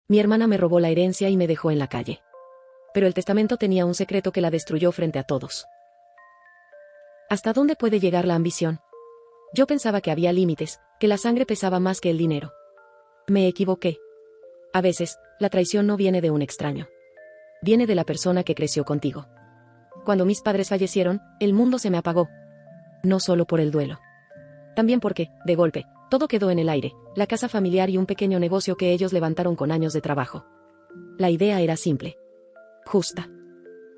Mi hermana me robó la herencia y me dejó en la calle. Pero el testamento tenía un secreto que la destruyó frente a todos. ¿Hasta dónde puede llegar la ambición? Yo pensaba que había límites, que la sangre pesaba más que el dinero. Me equivoqué. A veces, la traición no viene de un extraño. Viene de la persona que creció contigo. Cuando mis padres fallecieron, el mundo se me apagó. No solo por el duelo. También porque, de golpe, todo quedó en el aire, la casa familiar y un pequeño negocio que ellos levantaron con años de trabajo. La idea era simple. Justa.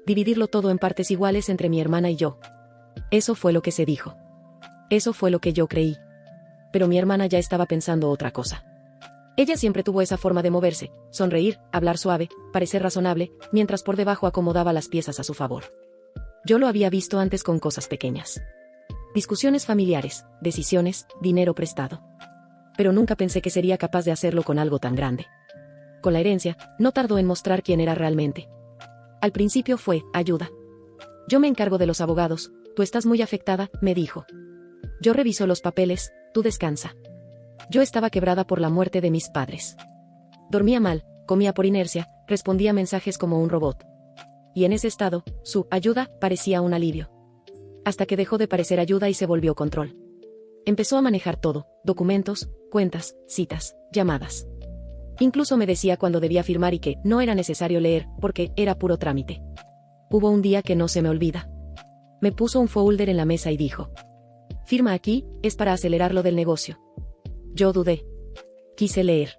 Dividirlo todo en partes iguales entre mi hermana y yo. Eso fue lo que se dijo. Eso fue lo que yo creí. Pero mi hermana ya estaba pensando otra cosa. Ella siempre tuvo esa forma de moverse, sonreír, hablar suave, parecer razonable, mientras por debajo acomodaba las piezas a su favor. Yo lo había visto antes con cosas pequeñas. Discusiones familiares, decisiones, dinero prestado. Pero nunca pensé que sería capaz de hacerlo con algo tan grande. Con la herencia, no tardó en mostrar quién era realmente. Al principio fue, ayuda. Yo me encargo de los abogados, tú estás muy afectada, me dijo. Yo reviso los papeles, tú descansa. Yo estaba quebrada por la muerte de mis padres. Dormía mal, comía por inercia, respondía mensajes como un robot. Y en ese estado, su ayuda parecía un alivio. Hasta que dejó de parecer ayuda y se volvió control. Empezó a manejar todo, documentos, cuentas, citas, llamadas. Incluso me decía cuando debía firmar y que no era necesario leer, porque era puro trámite. Hubo un día que no se me olvida. Me puso un folder en la mesa y dijo: firma aquí, es para acelerar lo del negocio. Yo dudé. Quise leer.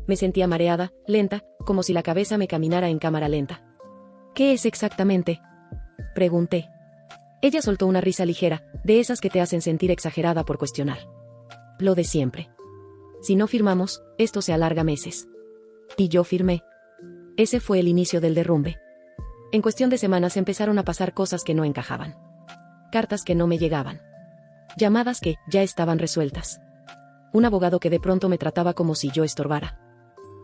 Me sentía mareada, lenta, como si la cabeza me caminara en cámara lenta. ¿Qué es exactamente?, pregunté. Ella soltó una risa ligera, de esas que te hacen sentir exagerada por cuestionar. Lo de siempre. Si no firmamos, esto se alarga meses. Y yo firmé. Ese fue el inicio del derrumbe. En cuestión de semanas empezaron a pasar cosas que no encajaban. Cartas que no me llegaban. Llamadas que ya estaban resueltas. Un abogado que de pronto me trataba como si yo estorbara.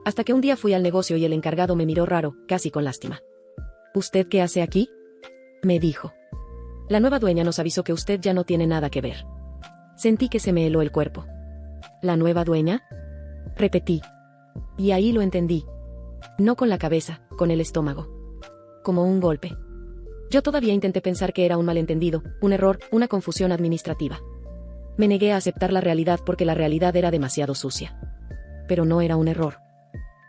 Hasta que un día fui al negocio y el encargado me miró raro, casi con lástima. ¿Usted qué hace aquí?, me dijo. La nueva dueña nos avisó que usted ya no tiene nada que ver. Sentí que se me heló el cuerpo. ¿La nueva dueña?, repetí. Y ahí lo entendí. No con la cabeza, con el estómago. Como un golpe. Yo todavía intenté pensar que era un malentendido, un error, una confusión administrativa. Me negué a aceptar la realidad porque la realidad era demasiado sucia. Pero no era un error.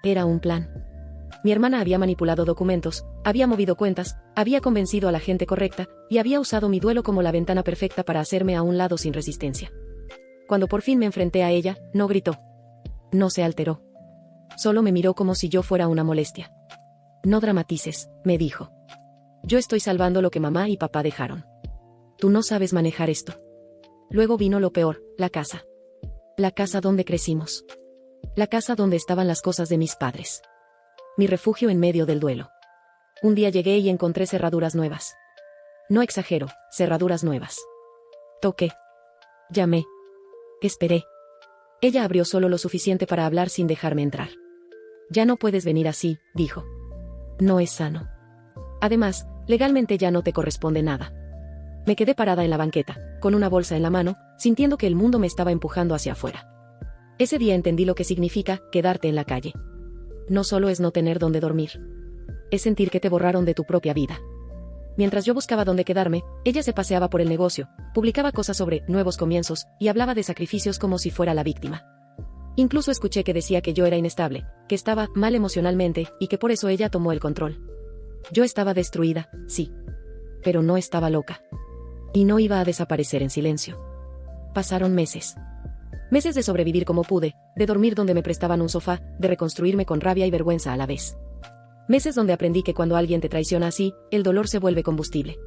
Era un plan. Mi hermana había manipulado documentos, había movido cuentas, había convencido a la gente correcta, y había usado mi duelo como la ventana perfecta para hacerme a un lado sin resistencia. Cuando por fin me enfrenté a ella, no gritó. No se alteró. Solo me miró como si yo fuera una molestia. No dramatices, me dijo. Yo estoy salvando lo que mamá y papá dejaron. Tú no sabes manejar esto. Luego vino lo peor, la casa. La casa donde crecimos. La casa donde estaban las cosas de mis padres. Mi refugio en medio del duelo. Un día llegué y encontré cerraduras nuevas. No exagero, cerraduras nuevas. Toqué. Llamé. Esperé. Ella abrió solo lo suficiente para hablar sin dejarme entrar. Ya no puedes venir así, dijo. No es sano. Además, legalmente ya no te corresponde nada. Me quedé parada en la banqueta, con una bolsa en la mano, sintiendo que el mundo me estaba empujando hacia afuera. Ese día entendí lo que significa quedarte en la calle. No solo es no tener dónde dormir. Es sentir que te borraron de tu propia vida. Mientras yo buscaba dónde quedarme, ella se paseaba por el negocio, publicaba cosas sobre nuevos comienzos, y hablaba de sacrificios como si fuera la víctima. Incluso escuché que decía que yo era inestable, que estaba mal emocionalmente, y que por eso ella tomó el control. Yo estaba destruida, sí. Pero no estaba loca. Y no iba a desaparecer en silencio. Pasaron meses. Meses de sobrevivir como pude, de dormir donde me prestaban un sofá, de reconstruirme con rabia y vergüenza a la vez. Meses donde aprendí que cuando alguien te traiciona así, el dolor se vuelve combustible.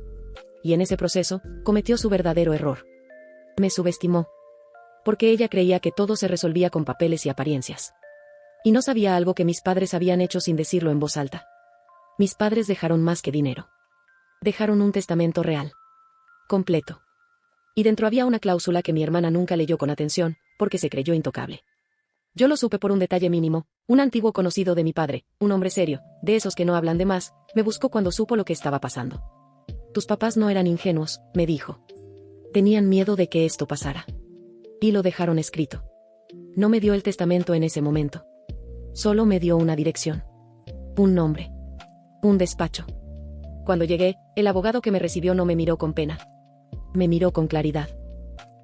Y en ese proceso, cometió su verdadero error. Me subestimó. Porque ella creía que todo se resolvía con papeles y apariencias. Y no sabía algo que mis padres habían hecho sin decirlo en voz alta. Mis padres dejaron más que dinero. Dejaron un testamento real. Completo. Y dentro había una cláusula que mi hermana nunca leyó con atención, porque se creyó intocable. Yo lo supe por un detalle mínimo. Un antiguo conocido de mi padre, un hombre serio, de esos que no hablan de más, me buscó cuando supo lo que estaba pasando. Tus papás no eran ingenuos, me dijo. Tenían miedo de que esto pasara. Y lo dejaron escrito. No me dio el testamento en ese momento. Solo me dio una dirección. Un nombre. Un despacho. Cuando llegué, el abogado que me recibió no me miró con pena. Me miró con claridad.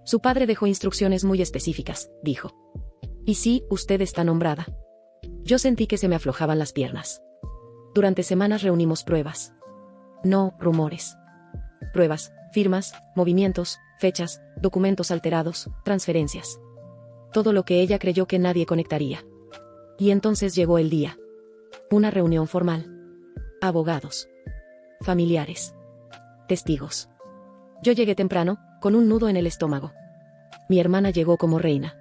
Su padre dejó instrucciones muy específicas, dijo. Y sí, usted está nombrada. Yo sentí que se me aflojaban las piernas. Durante semanas reunimos pruebas. No, rumores. Pruebas, firmas, movimientos, fechas, documentos alterados, transferencias. Todo lo que ella creyó que nadie conectaría. Y entonces llegó el día. Una reunión formal. Abogados. Familiares. Testigos. Yo llegué temprano, con un nudo en el estómago. Mi hermana llegó como reina.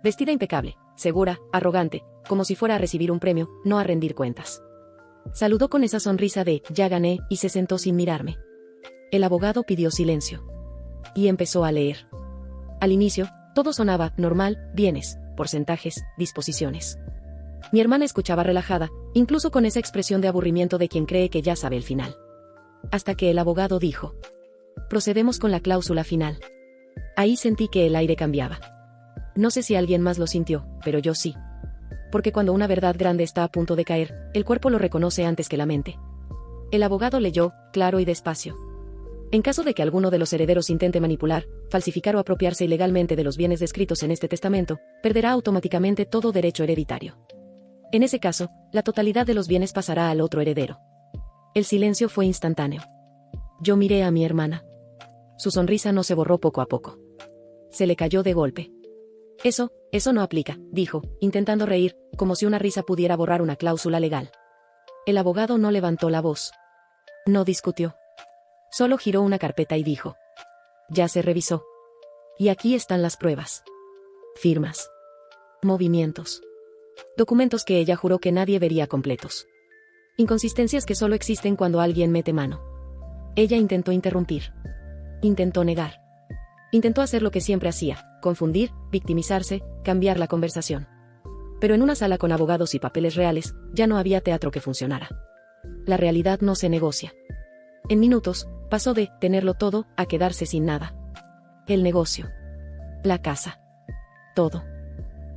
Vestida impecable, segura, arrogante, como si fuera a recibir un premio, no a rendir cuentas. Saludó con esa sonrisa de «ya gané» y se sentó sin mirarme. El abogado pidió silencio. Y empezó a leer. Al inicio, todo sonaba normal, bienes, porcentajes, disposiciones. Mi hermana escuchaba relajada, incluso con esa expresión de aburrimiento de quien cree que ya sabe el final. Hasta que el abogado dijo: procedemos con la cláusula final. Ahí sentí que el aire cambiaba. No sé si alguien más lo sintió, pero yo sí. Porque cuando una verdad grande está a punto de caer, el cuerpo lo reconoce antes que la mente. El abogado leyó, claro y despacio. En caso de que alguno de los herederos intente manipular, falsificar o apropiarse ilegalmente de los bienes descritos en este testamento, perderá automáticamente todo derecho hereditario. En ese caso, la totalidad de los bienes pasará al otro heredero. El silencio fue instantáneo. Yo miré a mi hermana. Su sonrisa no se borró poco a poco. Se le cayó de golpe. Eso no aplica, dijo, intentando reír, como si una risa pudiera borrar una cláusula legal. El abogado no levantó la voz. No discutió. Solo giró una carpeta y dijo: ya se revisó. Y aquí están las pruebas. Firmas. Movimientos. Documentos que ella juró que nadie vería completos. Inconsistencias que solo existen cuando alguien mete mano. Ella intentó interrumpir. Intentó negar. Intentó hacer lo que siempre hacía: confundir, victimizarse, cambiar la conversación. Pero en una sala con abogados y papeles reales, ya no había teatro que funcionara. La realidad no se negocia. En minutos, pasó de tenerlo todo a quedarse sin nada. El negocio. La casa. Todo.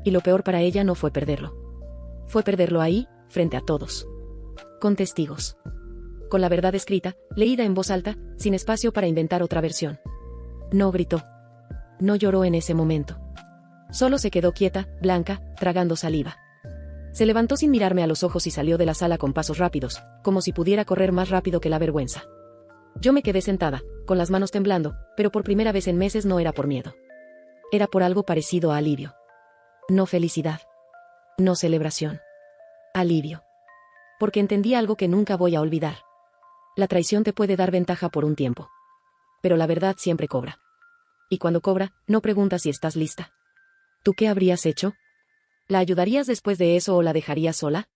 Y lo peor para ella no fue perderlo. Fue perderlo ahí, frente a todos. Con testigos. Con la verdad escrita, leída en voz alta, sin espacio para inventar otra versión. No gritó. No lloró en ese momento. Solo se quedó quieta, blanca, tragando saliva. Se levantó sin mirarme a los ojos y salió de la sala con pasos rápidos, como si pudiera correr más rápido que la vergüenza. Yo me quedé sentada, con las manos temblando, pero por primera vez en meses no era por miedo. Era por algo parecido a alivio. No felicidad. No celebración. Alivio. Porque entendí algo que nunca voy a olvidar. La traición te puede dar ventaja por un tiempo. Pero la verdad siempre cobra. Y cuando cobra, no pregunta si estás lista. ¿Tú qué habrías hecho? ¿La ayudarías después de eso o la dejarías sola?